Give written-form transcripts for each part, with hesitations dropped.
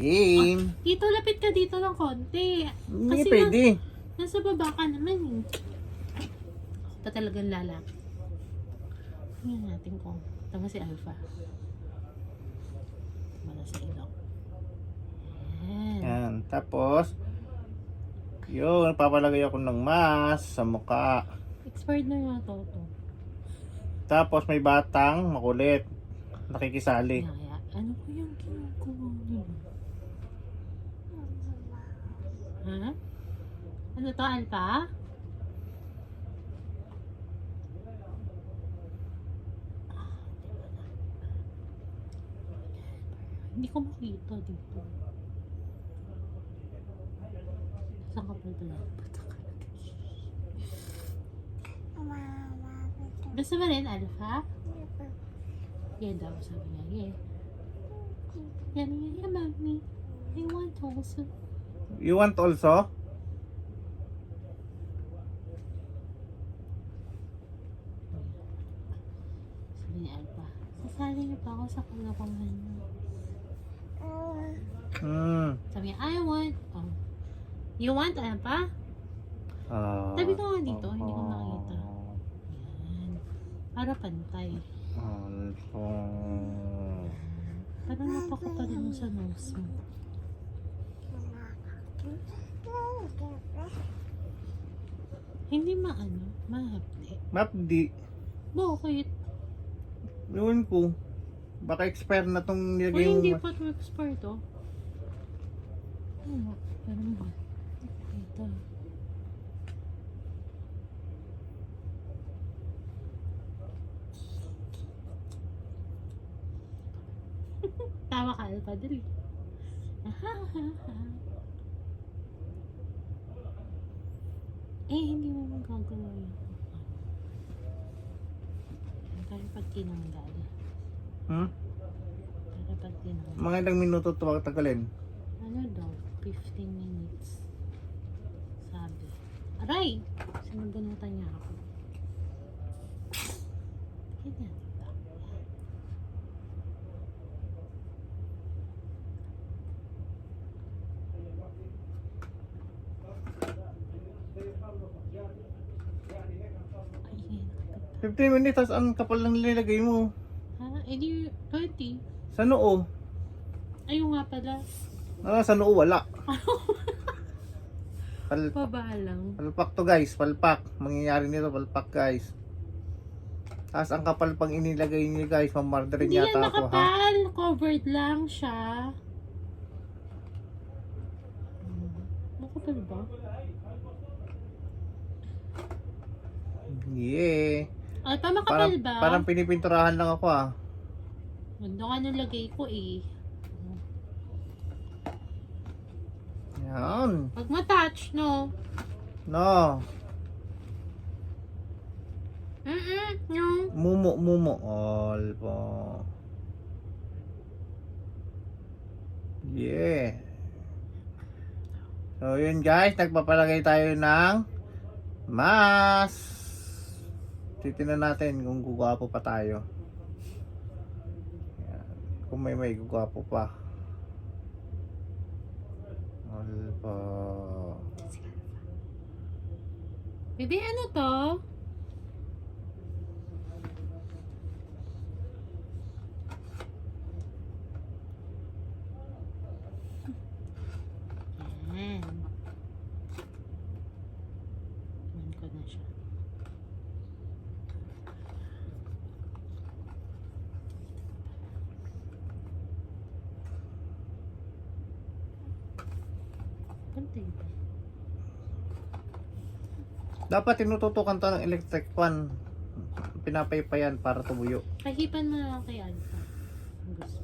Game. Dito, lapit ka dito ng konti. Hindi Kasi pwede. nasa baba ka naman eh. Ito talagang lalaki. Tingnan natin kung tama si Alpha. Tama sa ilong. Yan. Yan. Tapos, yun, papalagay ako ng mask sa mukha. Expired na yung toto. Tapos may batang makulit. Nakikisali. Kaya, ano ko yung kinukuha nila? Ha? Ano to, Alpha? Hindi ko makita dito. Saan ka pala pala? Gusto mo rin, Alpha? Yan daw, sabi niya. Yeah. Yan, mami. I want also. You want also? Sabi ni Alpha, sasali niyo pa ako sa kalokohan niyo. Sabi niya, I want. Oh. You want, Alpha? Tabi ko nga dito, hindi ko makita. Yan. Para pantay. Parang napakapal mo sa nose mo. Hindi maano, mahapdi. Mapdi. Bakit? Yun ko. Baka expire na tong Uy, nilagay hindi mo. pa ito expire to. Ano? Ganun ba? Ito. Tawa ka, Alpha, dali. Hindi mo magagawa yun. Para pag tinanggal. Para pag tinanggal. Mga ilang minuto ito tagalin. Ano daw? 15 minutes. Sabi. Aray! Sinagunutan niya ako. Ganyan. Ay, 15 minutes, tapos ang kapal lang nilagay mo. ha? Di 20. Sa noo. Ayun nga pala. Sa noo wala. Baba lang. Palpak to guys, palpak. Mangyayari nito, palpak guys. Tapos ang kapal pang inilagay niyo guys, mamarderin Hindi yan yata ako ha. nakapal. Covered lang siya. Makapal ba? Yeah. Ay, pa makapal ba? Parang pinipinturahan lang ako ah. Ganda nga nung lagay ko eh. Yan. Pag matouch, no? No. No. Mumo. All po. Yeah. So yun guys, nagpapalagay tayo ng mask. Titingnan natin kung gugwapo pa tayo. Yan. Kung may gugwapo pa. All po. Bebe, ano to? Yan. Tignan ko na siya. Pantay ba? Dapat tinututukan to ng electric fan. Pinapaypayan para tumuyo. Kahipan mo na lang kay Alpha. Ang gusto.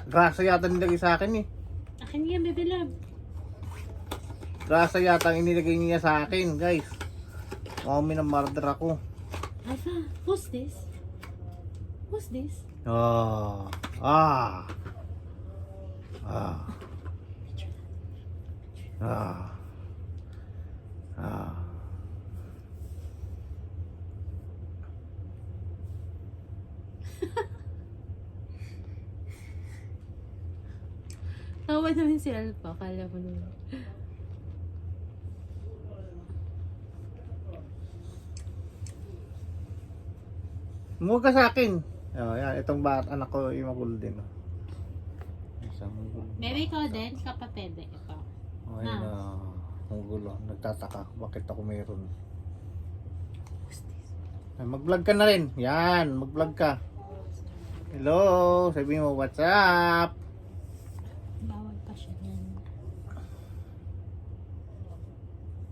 Grasa yata nilagay sa akin eh. Akin yan, Bebe Love. Grasa yata ang inilagay niya sa akin, guys. Minamarder ako. Alpha, who's this? Who's this? Ah. Ah. Ah. Ah. Ah. Tawa naman si Alpha, kala mo naman. Huwag ka sa akin. Oh, yan. Itong anak ko yung magulo din. Oh. Isang magulo. Baby ko din, kapatid. Ito. Oh, yun, magulo. Nagtataka. Bakit ako mayroon? Ay, mag-vlog ka na rin. Yan. Mag-vlog ka. Hello. Sabi mo, what's up? Bawal pa siya yan.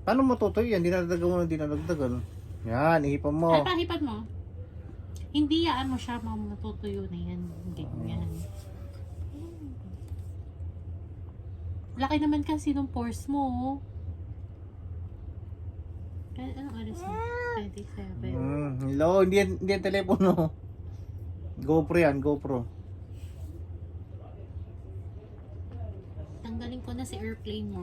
Paano mo tutoy yan? Dinadagdagan mo na dinadagdagan. Yan. Ihipan mo. Ay, pahipan mo. Hindi yaan mo siya, matutuyo na yan. Ganyan. Laki naman kasi nung pores mo. Oh. Anong oras na? 27. Hello. Hindi yan telepono. GoPro yan. GoPro. Tanggalin ko na si airplane mo.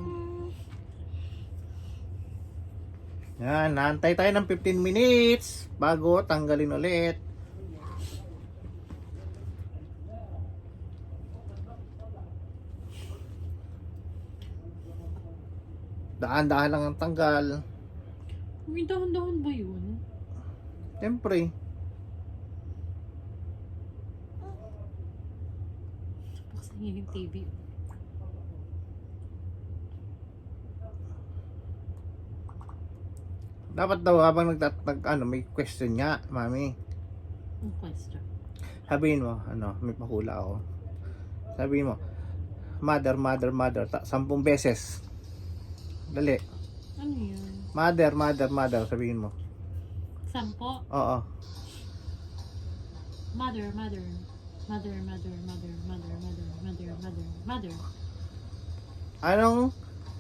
Yan. Naantay tayo ng 15 minutes bago tanggalin ulit. Daan-daan lang ang tanggal. May dahan-dahan ba yun? Siyempre. Buksan niya yung TV. Dapat daw habang may question nga, mami. Ang question. Sabihin mo, may pahula ako. Sabihin mo, mother, 10 beses. Dali. Ano yun? Mother, sabihin mo. 10? Oo. Mother. Anong,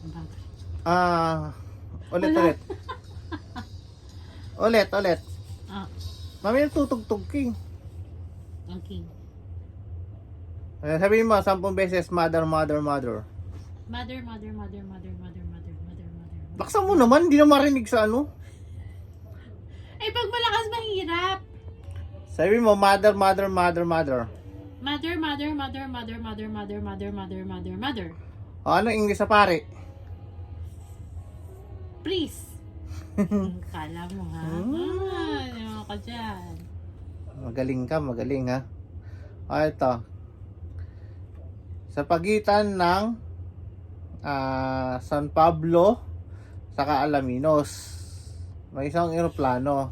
Mother. ulit. Ah, Mami, natutugtog ka eh. okay. Sabihin mo, 10 beses, mother. Mother. Laksan mo naman, hindi na marinig sa ano. Eh, pag malakas mahirap. Sabihin mo, mother. Mother. O, ano English sa pare? Please. Kala mo ha? Ano ka dyan? Magaling ha. O, ito. Sa pagitan ng San Pablo saka Alaminos, may isang eroplano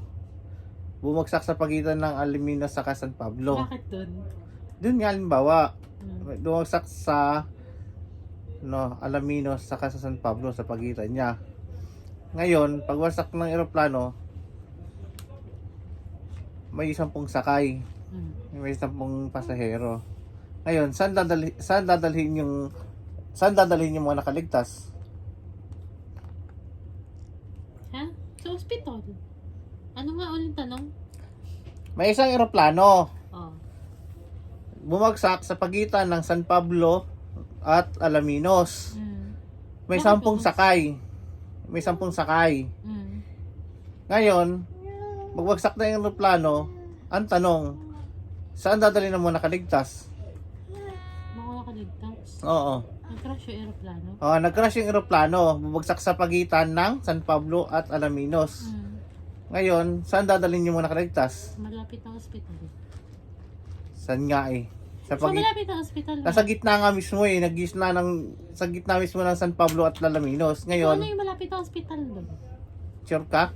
bumagsak sa pagitan ng Alaminos saka San Pablo. Bakit dun? Doon nga halimbawa, bumagsak sa Alaminos saka sa San Pablo sa pagitan niya. Ngayon, pagwasak ng eroplano, may 10 sakay, may 10 pasahero. Ngayon, saan dadalhin yung mga nakaligtas? Ha? Sa ospital. Ano nga ulit tanong? May isang eroplano Oh. bumagsak sa pagitan ng San Pablo at Alaminos. May 10 sakay. Ngayon, magbagsak na yung eroplano, ang tanong, saan dadalhin ng mga nakaligtas? Mga nakaligtas? Oo. Nag-crash yung aeroplano? Nag-crash yung eroplano, bumagsak sa pagitan ng San Pablo at Alaminos. Ngayon, saan dadalhin yung mga nakaligtas? Malapit na ospital. Saan nga eh? Malapit na ospital. Nasa gitna nga mismo eh, sa gitna mismo ng San Pablo at Alaminos. Ngayon, Ano yung malapit na ospital doon? sure ka?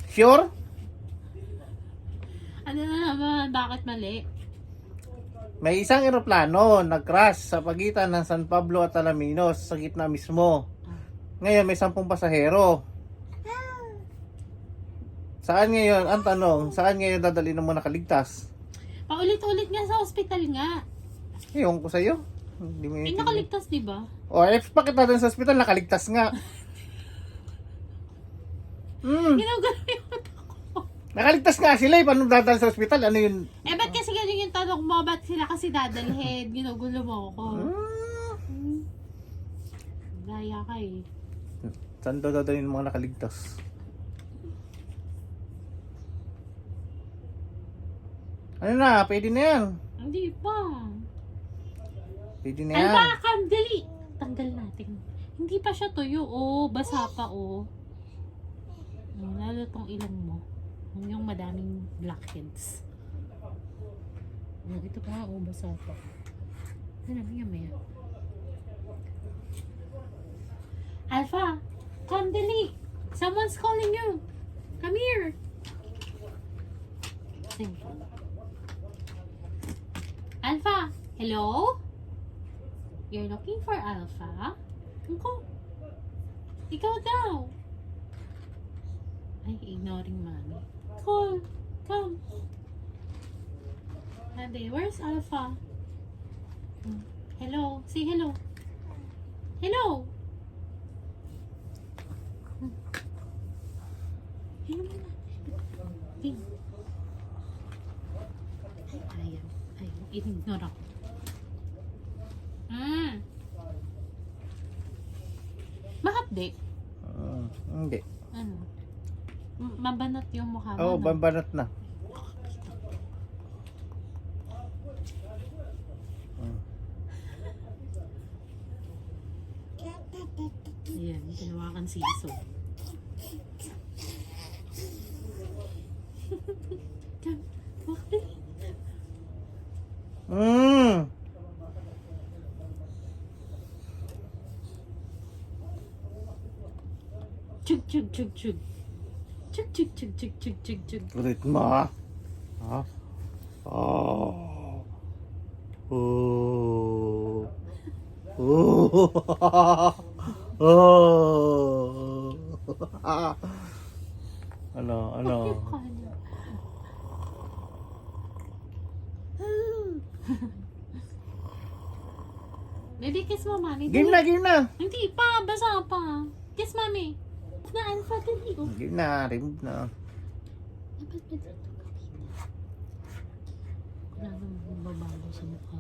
Sure? Ano na naman? Bakit mali? May isang eroplano nag-crash sa pagitan ng San Pablo at Alaminos sa gitna mismo. Ngayon may 10 pasahero. Saan ngayon, ang tanong, saan ngayon dadalhin ng mga nakaligtas? Paulit-ulit nga sa ospital nga. Ewan ko sa'yo. Hindi mo Eh, nakaligtas, di ba? O, bakit natin sa ospital nakaligtas nga? Ginagano yung Nakaligtas nga sila eh. Paano dadalhin sa ospital? Ano yun? Eh, ba't kasi ganyan yung tanong mo? Ba't sila kasi dadalhin? Ginugulo mo ako. Gaya ka eh. Saan daw dadalhin ng mga nakaligtas? Ano na? Pwede na yan. Hindi pa. Pwede na yan. Alpha, come, dali! Tanggal natin. Hindi pa siya tuyo, oh. Basa pa, oh. Lalo tong ilong mo. Yung madaming blackheads. Ito pa, oh. Basa pa. Ano, maya. Alpha, come, dali! Someone's calling you. Come here. Simple. Alpha, hello? You're looking for Alpha? Ako. Ikaw daw. Ay, ignoring mommy. Call. Come. Ate, where's Alpha? Hello. Say hello. Hello. Hello muna. Hey. Ay, ignore ako. Bakit di? Hindi. Ano? Mabanat yung mukha mo. Oo, no? bambanat na. Ayan, tinawakan si Iso. Come, walk me. Chug, chug, chug, chug. Chug, chug, chug, chug, chug, chug, chug. Ritmo ha? Ha? Oh. Oh. Oh. Oh. Ano? Baby, kiss mo, mami. Game na. Hindi pa, basa pa. Kiss, mami. Na, Alpha, dali. Oh. Game na, remove na. Dapat ba dito? Wala namang babago sa mukha.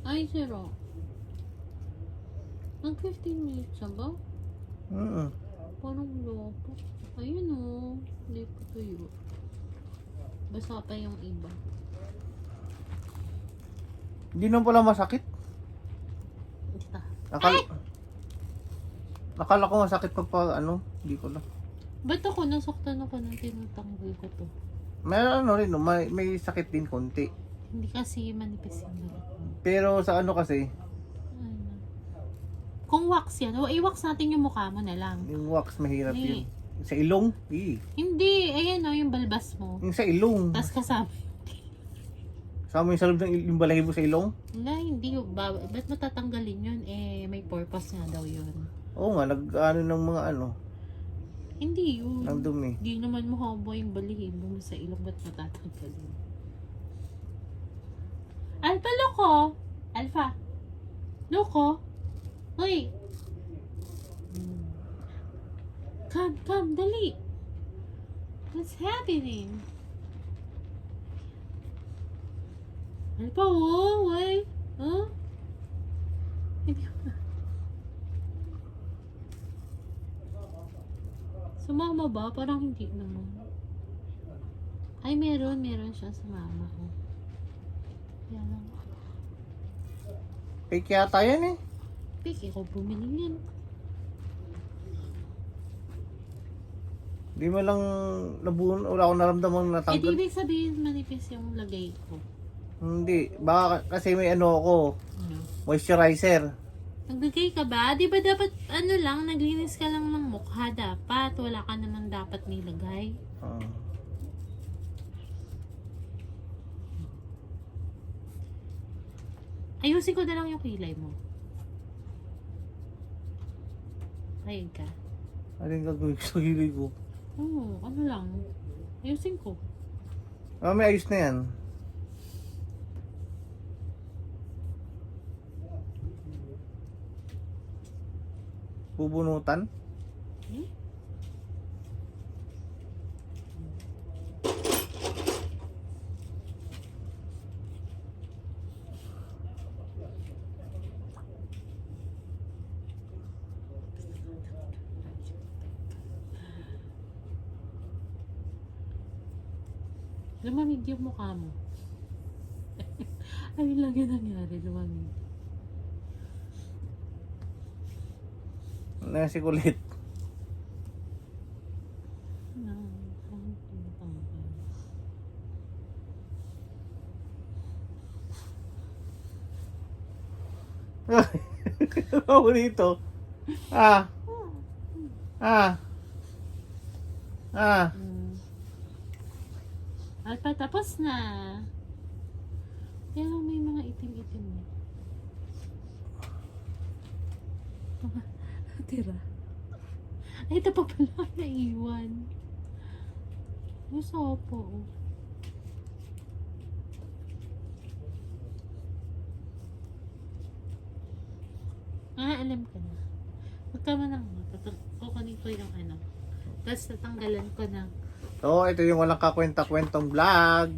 Ay, zero. Nag 15 minutes na ba? Parang lopo. Ayun o. Hindi pa tuyo. Basa pa yung iba. Hindi naman pala masakit. Ito. Nakala ko masakit pa ano. Hindi ko na. Ba't ako nasaktan ako nang tinatanggal ko to? Meron ano rin, no? may sakit din konti. Hindi kasi manipis yung balat. Pero sa ano kasi, Ano? Kung wax yan, i-wax natin yung mukha mo na lang. yung wax mahirap Hindi. yun. Sa ilong? Hindi, ayan o, yung balbas mo. Yung sa ilong. Tapos kasama. Sama yung sa loob ng yung balahibo sa ilong? Wala, hindi. Ba't matatanggalin yun? Eh, may purpose nga daw yun. Oo nga, nag-ano ng mga ano, Hindi yun. ng dumi. Hindi naman mahaba yung balihibo mo sa ilong. Ba't matatanggalin? Alpha, loko! Alpha! Loko! Hoy! Come, dali! What's happening? Alpha, oh! Why? Huh? Hindi ko na. Sumama ba? Parang hindi naman. Ay, meron siya sumama. Oh. Yan lang. Fake yata yan eh. Piki ko bumili yan. Di mo lang nabuon, wala akong naramdaman Eh, di natanggal. ibig sabihin manipis yung lagay ko. Hindi, baka kasi may ano ako, Ano? moisturizer. Naglagay ka ba? Di ba dapat, ano lang, naglinis ka lang ng mukha dapat. Wala ka naman dapat nilagay. Ayusin ko na lang yung kilay mo. Ayun ka. Ano yung gagawin ko sa gilid ko? Oo, ano lang. Ayusin ko. May ayos na yan. Bubunutan? Hmm? Lumamig yung mukha mo. Ay, lagi nangyari. Lumangin. Ano yan si kulit? No, ang tinatanggal. Ano dito? Ah. Ah. Ah. Alpa, tapos na. Kaya lang may mga itim-itim eh. Tira. Ay, ito pa pala naiwan. Gusto po. Alam ko na. Huwag ka man kukunin ko yung ano. Tapos tatanggalan ko na. So, ito yung walang kakwenta-kwentong vlog.